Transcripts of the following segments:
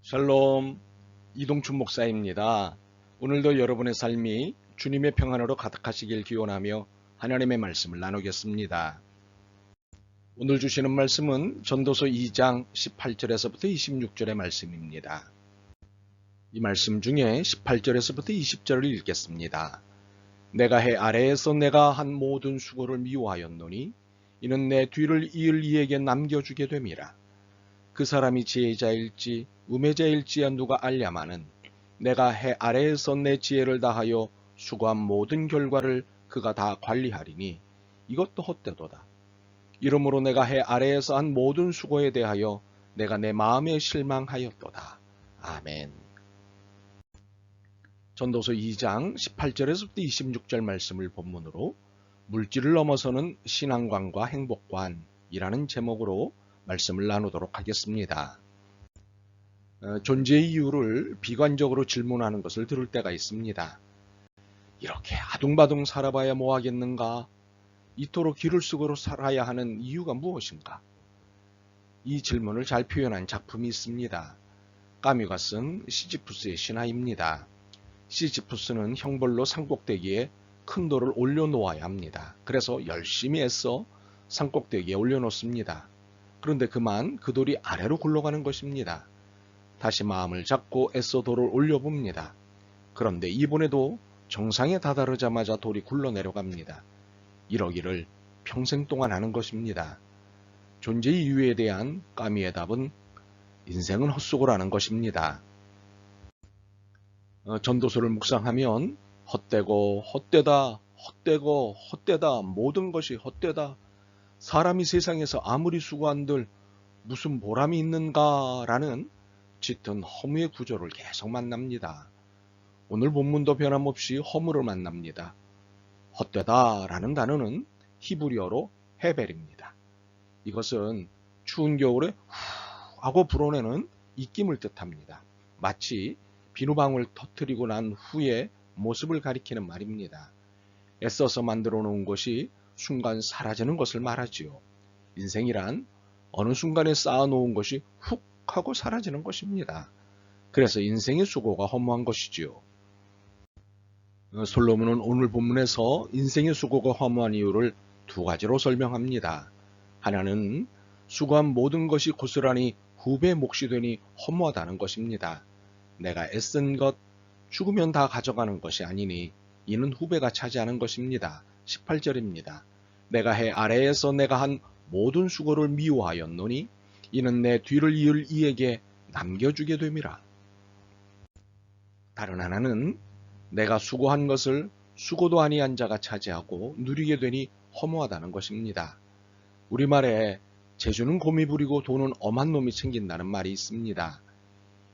샬롬, 이동춘 목사입니다. 오늘도 여러분의 삶이 주님의 평안으로 가득하시길 기원하며 하나님의 말씀을 나누겠습니다. 오늘 주시는 말씀은 전도서 2장 18절에서부터 26절의 말씀입니다. 이 말씀 중에 18절에서부터 20절을 읽겠습니다. 내가 해 아래에서 내가 한 모든 수고를 미워하였노니 이는 내 뒤를 이을 이에게 남겨주게 됨이라. 그 사람이 지혜자일지 우매자일지야 누가 알랴마는 내가 해 아래에서 내 지혜를 다하여 수고한 모든 결과를 그가 다 관리하리니 이것도 헛되도다. 이러므로 내가 해 아래에서 한 모든 수고에 대하여 내가 내 마음에 실망하였도다. 아멘. 전도서 2장 18절에서부터 26절 말씀을 본문으로 물질을 넘어서는 신앙관과 행복관이라는 제목으로 말씀을 나누도록 하겠습니다. 존재의 이유를 비관적으로 질문하는 것을 들을 때가 있습니다. 이렇게 아둥바둥 살아봐야 뭐하겠는가? 이토록 길을 쓰고 살아야 하는 이유가 무엇인가? 이 질문을 잘 표현한 작품이 있습니다. 까뮤가 쓴 시지푸스의 신화입니다. 시지푸스는 형벌로 산꼭대기에 큰 돌을 올려놓아야 합니다. 그래서 열심히 애써 산꼭대기에 올려놓습니다. 그런데 그만 그 돌이 아래로 굴러가는 것입니다. 다시 마음을 잡고 애써 돌을 올려봅니다. 그런데 이번에도 정상에 다다르자마자 돌이 굴러 내려갑니다. 이러기를 평생 동안 하는 것입니다. 존재의 이유에 대한 까미의 답은 인생은 헛수고라는 것입니다. 전도서를 묵상하면 헛되고 헛되다, 헛되고 헛되다, 모든 것이 헛되다. 사람이 세상에서 아무리 수고한들 무슨 보람이 있는가라는 짙은 허무의 구조를 계속 만납니다. 오늘 본문도 변함없이 허무를 만납니다. 헛되다라는 단어는 히브리어로 헤벨입니다. 이것은 추운 겨울에 후 하고 불어내는 입김을 뜻합니다. 마치 비누방울 터뜨리고 난 후의 모습을 가리키는 말입니다. 애써서 만들어 놓은 것이 순간 사라지는 것을 말하지요. 인생이란 어느 순간에 쌓아놓은 것이 훅 하고 사라지는 것입니다. 그래서 인생의 수고가 허무한 것이지요. 솔로몬은 오늘 본문에서 인생의 수고가 허무한 이유를 두 가지로 설명합니다. 하나는 수고한 모든 것이 고스란히 후배의 몫이 되니 허무하다는 것입니다. 내가 애쓴 것, 죽으면 다 가져가는 것이 아니니 이는 후배가 차지하는 것입니다. 18절입니다. 내가 해 아래에서 내가 한 모든 수고를 미워하였노니 이는 내 뒤를 이을 이에게 남겨주게 됨이라. 다른 하나는 내가 수고한 것을 수고도 아니한 자가 차지하고 누리게 되니 허무하다는 것입니다. 우리말에 재주는 곰이 부리고 돈은 엄한 놈이 챙긴다는 말이 있습니다.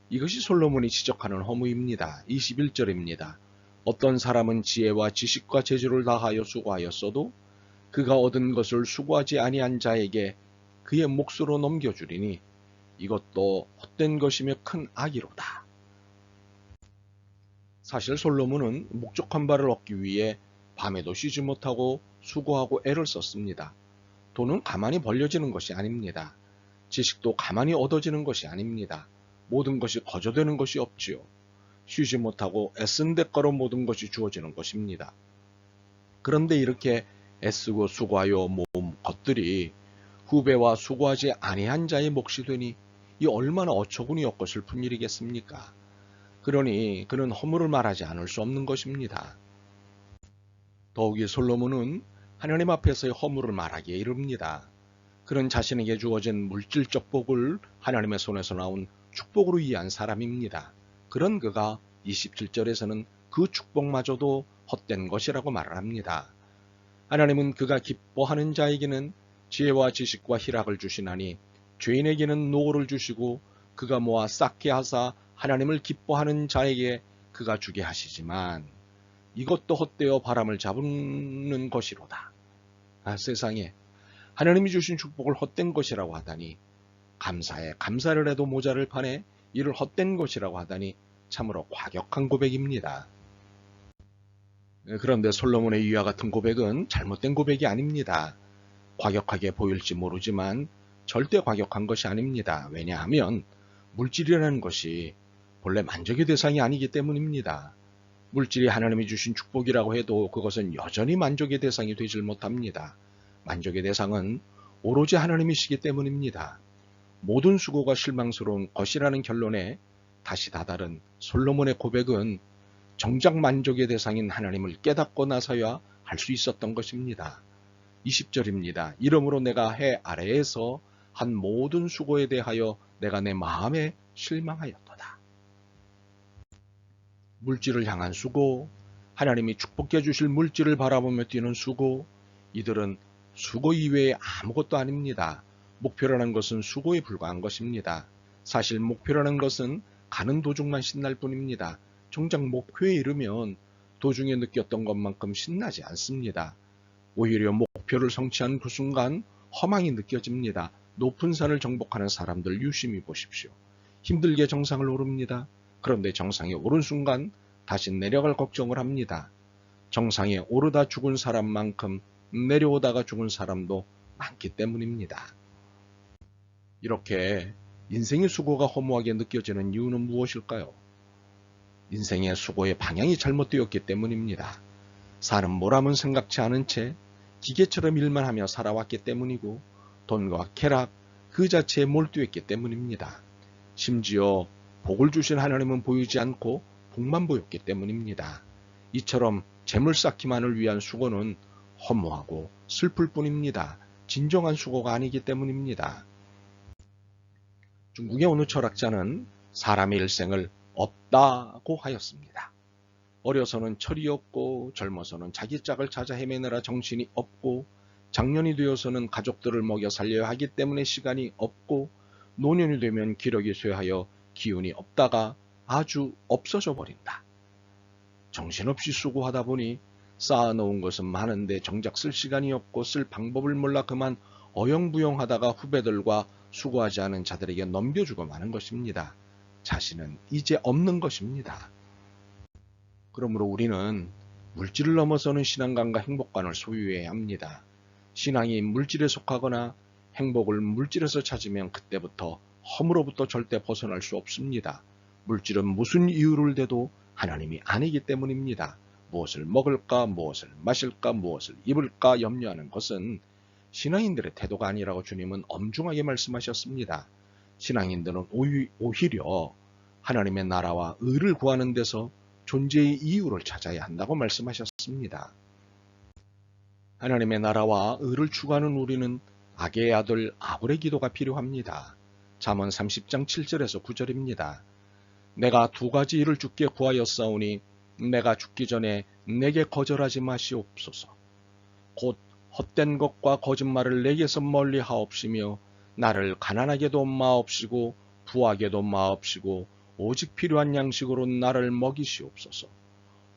이것이 솔로몬이 지적하는 허무입니다. 21절입니다. 어떤 사람은 지혜와 지식과 재주를 다하여 수고하였어도 그가 얻은 것을 수고하지 아니한 자에게 그의 몫으로 넘겨주리니 이것도 헛된 것이며 큰 악이로다. 사실 솔로몬은 목적한 바를 얻기 위해 밤에도 쉬지 못하고 수고하고 애를 썼습니다. 돈은 가만히 벌려지는 것이 아닙니다. 지식도 가만히 얻어지는 것이 아닙니다. 모든 것이 거저되는 것이 없지요. 쉬지 못하고 애쓴 대가로 모든 것이 주어지는 것입니다. 그런데 이렇게 애쓰고 수고하여 모은 것들이 후배와 수고하지 아니한 자의 몫이 되니 이 얼마나 어처구니 없고 슬픈 일이겠습니까? 그러니 그는 허물을 말하지 않을 수 없는 것입니다. 더욱이 솔로몬은 하나님 앞에서의 허물을 말하기에 이릅니다. 그는 자신에게 주어진 물질적 복을 하나님의 손에서 나온 축복으로 이해한 사람입니다. 그런 그가 27절에서는 그 축복마저도 헛된 것이라고 말을 합니다. 하나님은 그가 기뻐하는 자에게는 지혜와 지식과 희락을 주시나니 죄인에게는 노고를 주시고 그가 모아 쌓게 하사 하나님을 기뻐하는 자에게 그가 주게 하시지만 이것도 헛되어 바람을 잡는 것이로다. 세상에 하나님이 주신 축복을 헛된 것이라고 하다니 감사에 감사를 해도 모자를 판에 이를 헛된 것이라고 하다니 참으로 과격한 고백입니다. 그런데 솔로몬의 이와 같은 고백은 잘못된 고백이 아닙니다. 과격하게 보일지 모르지만 절대 과격한 것이 아닙니다. 왜냐하면 물질이라는 것이 본래 만족의 대상이 아니기 때문입니다. 물질이 하나님이 주신 축복이라고 해도 그것은 여전히 만족의 대상이 되질 못합니다. 만족의 대상은 오로지 하나님이시기 때문입니다. 모든 수고가 실망스러운 것이라는 결론에 다시 다다른 솔로몬의 고백은 정작 만족의 대상인 하나님을 깨닫고 나서야 할 수 있었던 것입니다. 20절입니다. 이러므로 내가 해 아래에서 한 모든 수고에 대하여 내가 내 마음에 실망하였도다. 물질을 향한 수고, 하나님이 축복해 주실 물질을 바라보며 뛰는 수고, 이들은 수고 이외에 아무것도 아닙니다. 목표라는 것은 수고에 불과한 것입니다. 사실 목표라는 것은 가는 도중만 신날 뿐입니다. 정작 목표에 이르면 도중에 느꼈던 것만큼 신나지 않습니다. 오히려 목표를 성취한 그 순간 허망이 느껴집니다. 높은 산을 정복하는 사람들 유심히 보십시오. 힘들게 정상을 오릅니다. 그런데 정상에 오른 순간 다시 내려갈 걱정을 합니다. 정상에 오르다 죽은 사람만큼 내려오다가 죽은 사람도 많기 때문입니다. 이렇게 인생의 수고가 허무하게 느껴지는 이유는 무엇일까요? 인생의 수고의 방향이 잘못되었기 때문입니다. 사는 보람은 생각지 않은 채 기계처럼 일만 하며 살아왔기 때문이고 돈과 쾌락 그 자체에 몰두했기 때문입니다. 심지어 복을 주신 하나님은 보이지 않고 복만 보였기 때문입니다. 이처럼 재물 쌓기만을 위한 수고는 허무하고 슬플 뿐입니다. 진정한 수고가 아니기 때문입니다. 중국의 어느 철학자는 사람의 일생을 없다고 하였습니다. 어려서는 철이 없고 젊어서는 자기 짝을 찾아 헤매느라 정신이 없고 장년이 되어서는 가족들을 먹여 살려야 하기 때문에 시간이 없고 노년이 되면 기력이 쇠하여 기운이 없다가 아주 없어져 버린다. 정신없이 수고하다 보니 쌓아놓은 것은 많은데 정작 쓸 시간이 없고 쓸 방법을 몰라 그만 어영부영하다가 후배들과 수고하지 않은 자들에게 넘겨주고 마는 것입니다. 자신은 이제 없는 것입니다. 그러므로 우리는 물질을 넘어서는 신앙관과 행복관을 소유해야 합니다. 신앙이 물질에 속하거나 행복을 물질에서 찾으면 그때부터 허무로부터 절대 벗어날 수 없습니다. 물질은 무슨 이유를 대도 하나님이 아니기 때문입니다. 무엇을 먹을까, 무엇을 마실까, 무엇을 입을까 염려하는 것은 신앙인들의 태도가 아니라고 주님은 엄중하게 말씀하셨습니다. 신앙인들은 오히려 하나님의 나라와 의를 구하는 데서 존재의 이유를 찾아야 한다고 말씀하셨습니다. 하나님의 나라와 의를 추구하는 우리는 악의 아들 아불의 기도가 필요합니다. 잠언 30장 7절에서 9절입니다. 내가 두 가지 일을 주께 구하였사오니 내가 죽기 전에 내게 거절하지 마시옵소서. 곧 헛된 것과 거짓말을 내게서 멀리 하옵시며 나를 가난하게도 마옵시고 부하게도 마옵시고 오직 필요한 양식으로 나를 먹이시옵소서.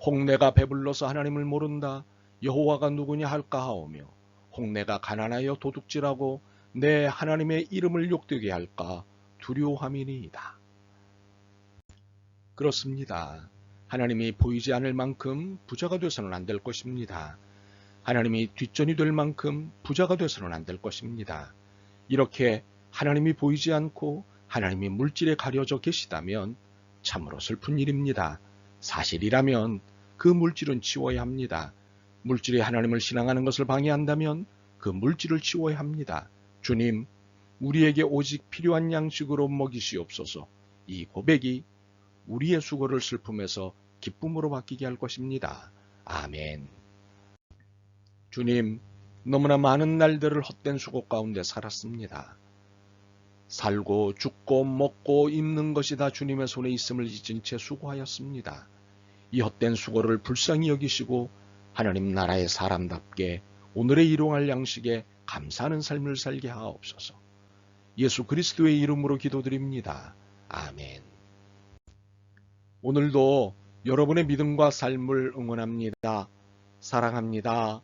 혹 내가 배불러서 하나님을 모른다 여호와가 누구냐 할까 하오며 혹 내가 가난하여 도둑질하고 내 하나님의 이름을 욕되게 할까 두려워함이니이다. 그렇습니다. 하나님이 보이지 않을 만큼 부자가 돼서는 안 될 것입니다. 하나님이 뒷전이 될 만큼 부자가 돼서는 안 될 것입니다. 이렇게 하나님이 보이지 않고 하나님이 물질에 가려져 계시다면 참으로 슬픈 일입니다. 사실이라면 그 물질은 치워야 합니다. 물질이 하나님을 신앙하는 것을 방해한다면 그 물질을 치워야 합니다. 주님, 우리에게 오직 필요한 양식으로 먹이시옵소서. 이 고백이 우리의 수고를 슬픔에서 기쁨으로 바뀌게 할 것입니다. 아멘. 주님, 너무나 많은 날들을 헛된 수고 가운데 살았습니다. 살고 죽고 먹고 입는 것이 다 주님의 손에 있음을 잊은 채 수고하였습니다. 이 헛된 수고를 불쌍히 여기시고 하나님 나라의 사람답게 오늘의 일용할 양식에 감사하는 삶을 살게 하옵소서. 예수 그리스도의 이름으로 기도드립니다. 아멘. 오늘도 여러분의 믿음과 삶을 응원합니다. 사랑합니다.